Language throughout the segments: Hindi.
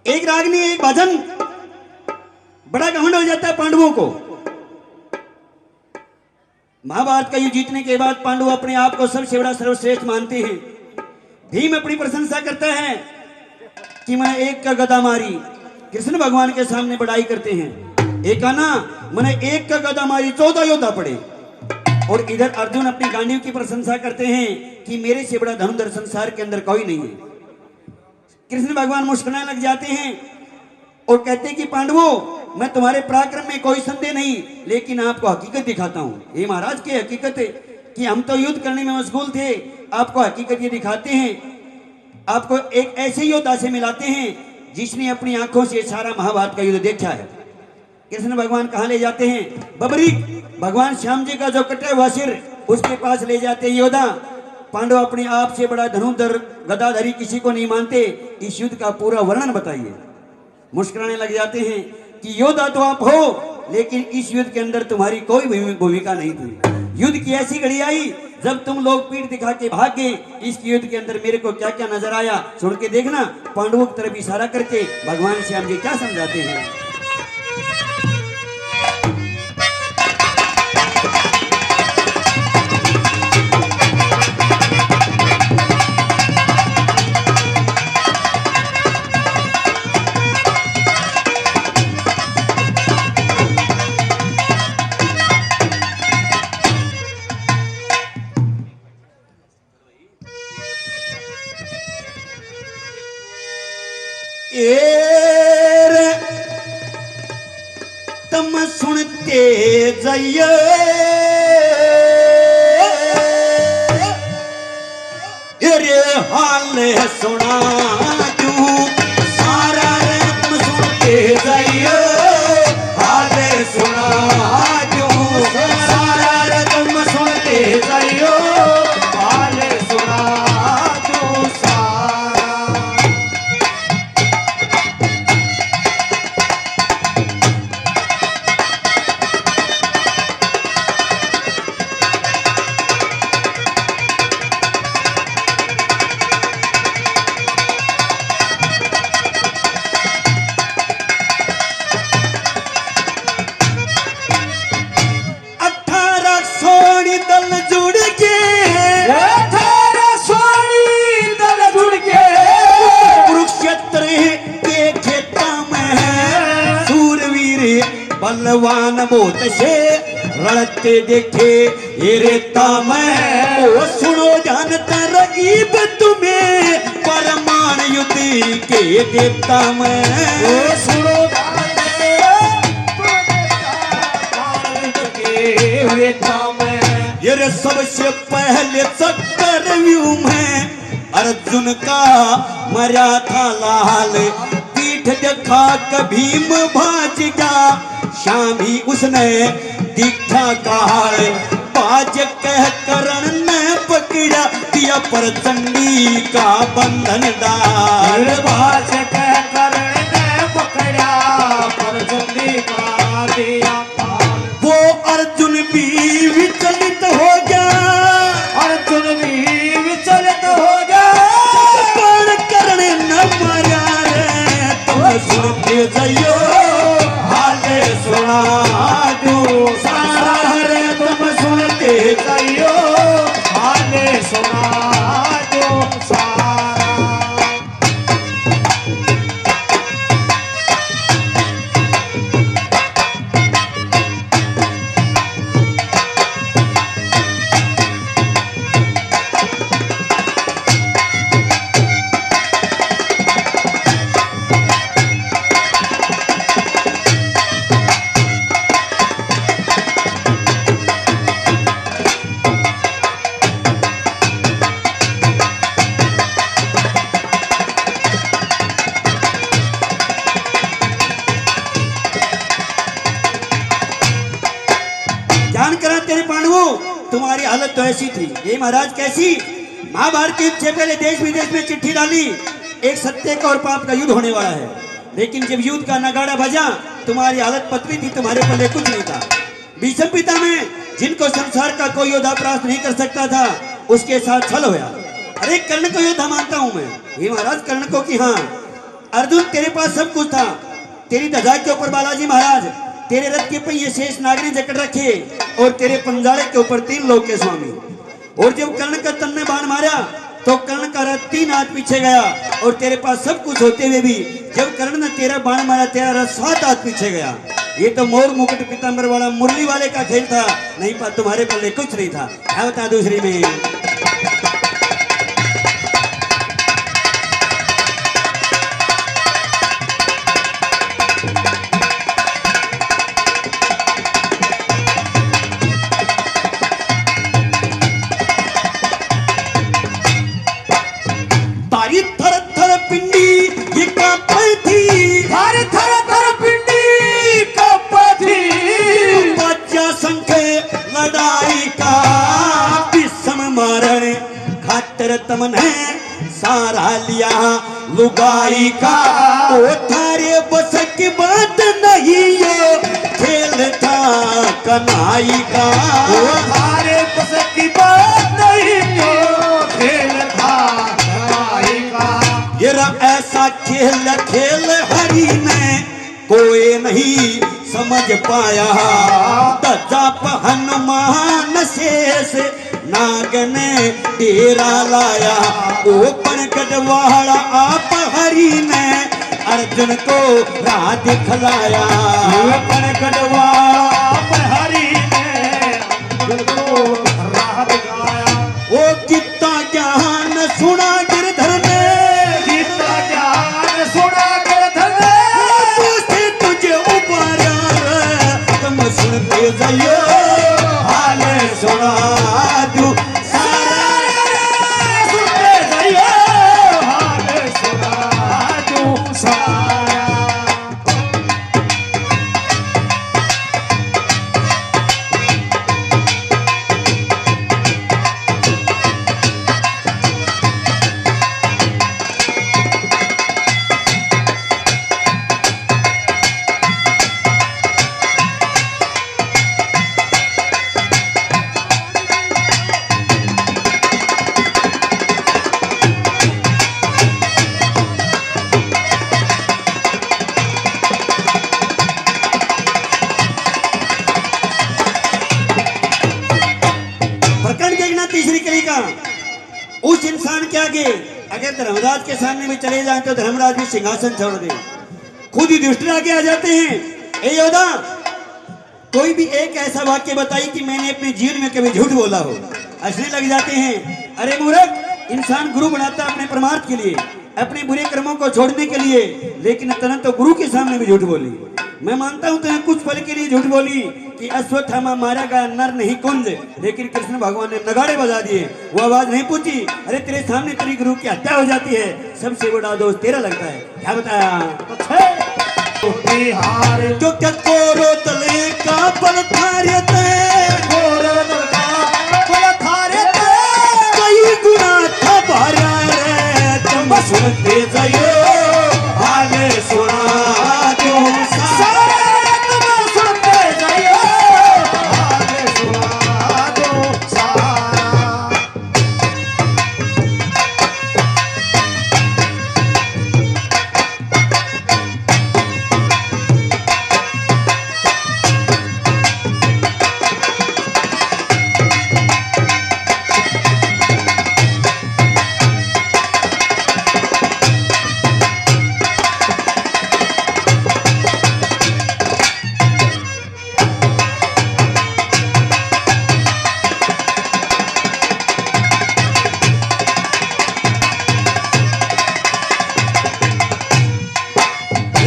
एक रागनी एक भजन बड़ा घमंड हो जाता है पांडवों को। महाभारत का युद्ध जीतने के बाद पांडव अपने आप को सबसे बड़ा सर्वश्रेष्ठ मानते हैं। भीम अपनी प्रशंसा करता है कि मैंने एक का गदा मारी। कृष्ण भगवान के सामने बड़ाई करते हैं, एक आना मैंने एक का गदा मारी 14 योद्धा पड़े। और इधर अर्जुन अपनी गांडीव की प्रशंसा करते हैं कि मेरे से बड़ा धनुर्धर संसार के अंदर कोई नहीं है। कृष्ण भगवान मुस्कुराने लग जाते हैं और कहते हैं कि पांडवों, मैं तुम्हारे पराक्रम में कोई संदेह नहीं, लेकिन आपको हकीकत दिखाता हूं। ये महाराज की हकीकत है कि हम तो युद्ध करने में मशगूल थे, आपको हकीकत ये दिखाते हैं। आपको एक ऐसे योद्धा से मिलाते हैं जिसने अपनी आंखों से सारा महाभारत का युद्ध देखा है। कृष्ण भगवान कहाँ ले जाते हैं? बबरीक, भगवान श्याम जी का जो कटा हुआ सिर, उसके पास ले जाते हैं योद्धा। पांडव अपने आप से बड़ा धनुर्धर गदाधरी किसी को नहीं मानते। इस युद्ध का पूरा वर्णन बताइए। मुस्कुराने लग जाते हैं कि योद्धा तो आप हो, लेकिन इस युद्ध के अंदर तुम्हारी कोई भूमिका नहीं थी। युद्ध की ऐसी घड़ी आई जब तुम लोग पीठ दिखा के भाग गए। इस युद्ध के अंदर मेरे को क्या क्या नजर आया, सुन के देखना। पांडवों की तरफ इशारा करके भगवान श्याम जी क्या समझाते हैं। तम सुनते जाइए रे हाल सुना क्यों सारा रे, तुम सुनते जाइए हाल सुना क्यों सारा रे, तुम सुनते जाइए हाल सुना क्यों सारा। बलवान मोत से रड़ते देखे ये रेता में, ओ सुनो जानता रईब तुम्हें परमाण युद्ध के देता मैं। ओ सुनो देता मैं। ये सबसे पहले चक्कर व्यू में अर्जुन का मरा था लाल, पीठ देखा कभी में भाज गया। शाम ही उसने दीक्षा काल, बाज कह करण ने पकड़ा दिया पर चंडी का बंधन डाल। बाज कह करण ने पकड़ा पर चंडी का दिया। वो अर्जुन भी विचलित हो गया, अर्जुन भी विचलित हो गया। कर्ण करण न मारा रे, तुम सुनते जाइयो सुना जो सारा रे, तुम सुनते जाइयो हाले सुना जो सारा। ध्यान करा तेरे पांडवों, तुम्हारी हालत तो ऐसी थी। ये महाराज कैसी? महाभारत के युद्ध से पहले देश विदेश में चिट्ठी डाली, एक सत्य का और पाप का युद्ध होने वाला है। लेकिन जब युद्ध का नगाड़ा बजा, तुम्हारी हालत पतली थी, तुम्हारे पल्ले कुछ नहीं था। भीष्म पिता में जिनको संसार का कोई योद्धा परास्त नहीं कर सकता था, उसके साथ छल होया। अरे कर्ण को योद्धा मानता हूं मैं, ये महाराज कर्ण को कि हाँ अर्जुन तेरे पास सब कुछ था, तेरी ध्वजा के ऊपर बालाजी महाराज, तेरे रथ के पहिए शेष नाग ने जकड़ रखे और तेरे पंजाड़े के ऊपर 3 लोक के स्वामी। और जब कर्ण का तन ने बाण मारा तो कर्ण का रथ 3 हाथ पीछे गया और तेरे पास सब कुछ होते हुए भी जब कर्ण ने तेरा बाण मारा तेरा रथ 7 हाथ पीछे गया। ये तो मोर मुकुट पीतांबर वाला मुरली वाले का खेल था, नहीं पर तुम्हारे पल्ले कुछ नहीं था। क्या बता दूसरी में तारी थर थर पिंडी ये कांपती थी, थारे थर थर पिंडी कांपती, बच्चा संख लड़ाई का विषम मारण खातर तमने सारा लिया लुगाई का। ओ थारे बस की बात नहीं ये खेल था कन्हई का। ओ थारे बस की बात नहीं तो खेल था कन्हई का। ये ऐसा खेल खेल हरि ने कोई नहीं समझ पाया, ध्वजा पर हनुमान शेष नाग ने डेरा लाया। ओ पनगढ़वाड़ा आप हरि ने अर्जुन को राह दिखलाया। पनगढ़वाड़ा आप हरि ने अर्जुन को राह दिखलाया। ओ कितना ज्ञान सुना गिरधर ने, कितना ज्ञान सुना गिरधर ने, पूछे तुझे उबारा तुम सुनते जाइयो हाल सुना दू सारा। सुनते जाइए हाल सुना दूं सारा। प्रकरण देखना तीसरी कली का। उस इंसान के आगे अगर धर्मराज के सामने में चले जाए तो धर्मराज भी सिंहासन छोड़ दे, खुद ही दुष्ट आगे आ जाते हैं। ए योद्धा, कोई भी एक ऐसा वाक्य बताई कि मैंने अपने जीवन में कभी झूठ बोला हो, हंसने लग जाते हैं। अरे मूर्ख, इंसान गुरु बनाता अपने परमार्थ के लिए, अपने बुरे कर्मों को छोड़ने के लिए, लेकिन तुरंत तो गुरु के सामने भी झूठ बोली। मैं मानता हूं तुम्हें कुछ पल के लिए झूठ बोली कि अश्वत्थामा मारा गया नर नहीं कुंज, लेकिन कृष्ण भगवान ने नगाड़े बजा दिए, वो आवाज नहीं पूछी। अरे तेरे सामने तेरी गुरु की हत्या हो जाती है, सबसे बड़ा दोष तेरा लगता है। क्या बताया बिहार जो क्या कोरो तले का बल थारे ते, कई गुना था भरा रे तुम सुनते जाइयो हाले सुना दो सारा। तुम सुनते जाइए हाल सुना दूं सारा।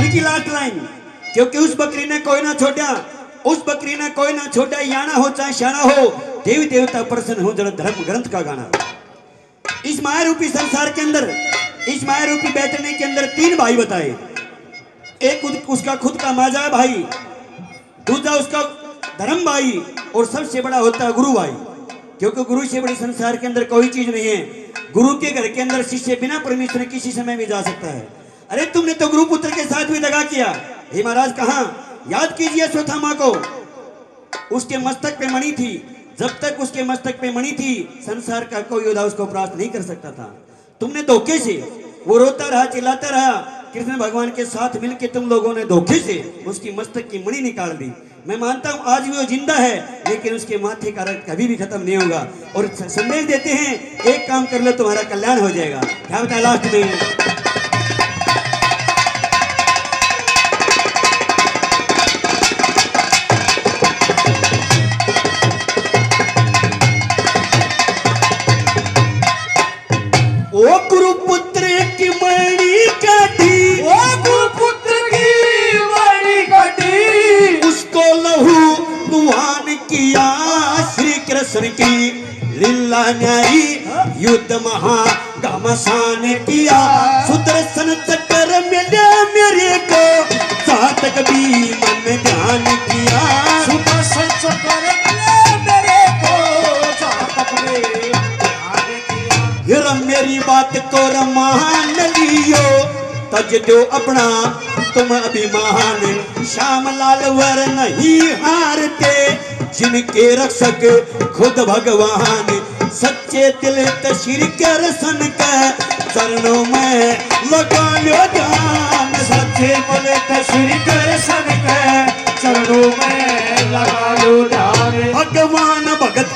की लास्ट लाइन, क्योंकि उस बकरी ने कोई ना छोड़ा, उस बकरी ने कोई ना छोड़ा, याना हो चाहे शाना हो, देवी देवता प्रसन्न हो जरा धर्म ग्रंथ का गाना। इस माया रूपी संसार के अंदर, इस माया रूपी बैठने के अंदर 3 भाई बताए। एक उसका खुद का माजा भाई, दूसरा उसका धर्म भाई, और सबसे बड़ा होता है गुरु भाई। क्योंकि गुरु से बड़ी संसार के अंदर कोई चीज नहीं है। गुरु के घर के अंदर शिष्य बिना परमेश्वर किसी समय भी जा सकता है। अरे तुमने तो गुरु पुत्र के साथ भी दगा किया। हे महाराज, कहां याद कीजिए अश्वत्थामा को, उसके मस्तक पे मणि थी। जब तक उसके मस्तक पे मणि थी, संसार का कोई योद्धा उसको प्राप्त नहीं कर सकता था। तुमने धोखे से, वो रोता रहा, चिल्लाता रहा, कृष्ण भगवान के साथ मिलकर तुम लोगों ने धोखे से उसकी मस्तक की मणि निकाल दी। मैं मानता हूं आज भी वो जिंदा है, लेकिन उसके माथे का रक्त कभी भी खत्म नहीं होगा। और संदेश देते हैं एक काम कर लो तुम्हारा कल्याण हो जाएगा। क्या बताया लास्ट में? ओ गुरुपुत्र की मणि काटी, ओ गुरुपुत्र की मणि काटी, उसको लहू लुहान किया श्री कृष्ण की लीला न्यायी युद्ध महा घमासान किया। सुदर्शन चक्र मिले मेरे को सातक भी मन ध्यान किया। सुदर्शन चक्र मिले मेरे को सातक भी ध्यान किया। हिर मेरी बात को मान लियो, तज दो अपना तुम अभिमान। श्याम लाल वर नहीं हारते, जिनके रक्षक खुद भगवान। सच्चे दिल श्री कृष्ण के चरणों में लगा लो ध्यान। सच्चे दिल श्री कृष्ण के चरणों में लगा लो ध्यान। भगवान भगत